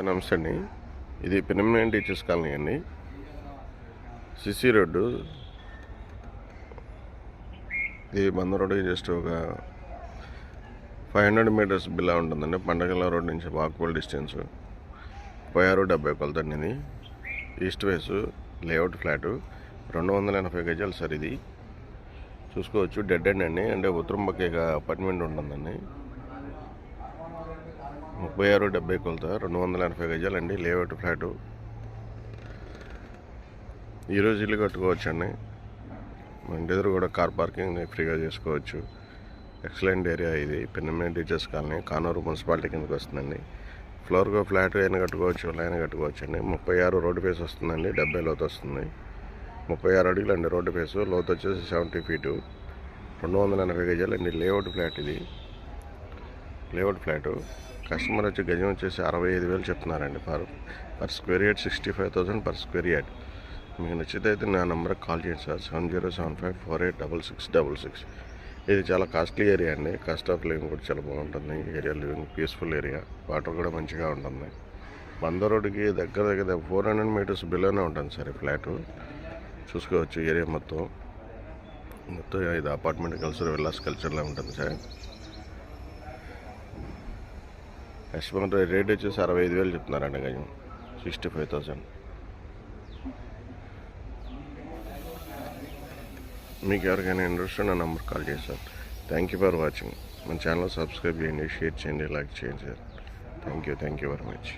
నమస్తే అండి. ఇది పెనిమినేని టీచర్స్ కాలనీ అండి. CC road. ఇది బంద రోడ్డు జస్ట్ ఒక 500 మీటర్స్ బిలా ఉంటుందండి. పండగల రోడ్ నుంచి వాకబుల్ డిస్టెన్స్. 36-70 కొలతండి. ఇది ఈస్ట్ ఫేస్ లేఅవుట్ ఫ్లాటు 280 గజాలు సార్. ఇది చూసుకోవచ్చు. డెడ్ ఎండ్ అండి. అంటే ఉత్తరం పక్క అపార్ట్మెంట్ ఉంటుందండి. 36-70 కొలత 280 గజాలండి. Layout flat. ఈరోజు ఇల్లు కట్టుకోవచ్చండి. మన ఇంటి ఎదురు కూడా కార్ పార్కింగ్ ఫ్రీగా చేసుకోవచ్చు. ఎక్సలెంట్ ఏరియా ఇది. పెనిమినేని టీచర్స్ కాలనీ, కానూరు మున్సిపాలిటీ కిందకి వస్తుందండి. ఫ్లోర్గా ఫ్లాట్ అయినా కట్టుకోవచ్చు, లైన్ కట్టుకోవచ్చు అండి. 36 రోడ్డు ఫేస్ వస్తుందండి. 70 లోతు వస్తుంది. 36 అడుగులు అండి రోడ్డు ఫేసు. లోతు వచ్చేసి 70 ఫీటు. 280 గజాలు అండి. లేఅవుట్ ఫ్లాట్ ఇది. Layout flat. కస్టమర్ వచ్చి గజం వచ్చేసి 65,000 చెప్తున్నారండి. Per square yard 65,000 per square yard. మీకు నచ్చితే అయితే నా నెంబర్కి కాల్ చేయండి సార్. 7075486666. ఇది చాలా కాస్ట్లీ ఏరియా అండి. కాస్ట్ ఆఫ్ లివింగ్ కూడా చాలా బాగుంటుంది. Area living peaceful area. Water కూడా మంచిగా ఉంటుంది. బంద రోడ్డుకి దగ్గర 400 మీటర్స్ బిలోనే ఉంటుంది సార్ ఈ ఫ్లాటు. చూసుకోవచ్చు ఏరియా మొత్తం. ఇది అపార్ట్మెంట్ కల్చర్ విల్లాస్ కల్చర్లో ఉంటుంది సార్. కస్టమర్ రేట్ వచ్చేసి 65,000 చెప్తున్నారండి గజం. 65,000. మీకు ఎవరికైనా ఇంట్రెస్ట్ నా నెంబర్ కాల్ చేయండి sir. Thank you for watching. మన ఛానల్ సబ్స్క్రైబ్ చేయండి, షేర్ చేయండి, లైక్ చేయండి sir. Thank you very much.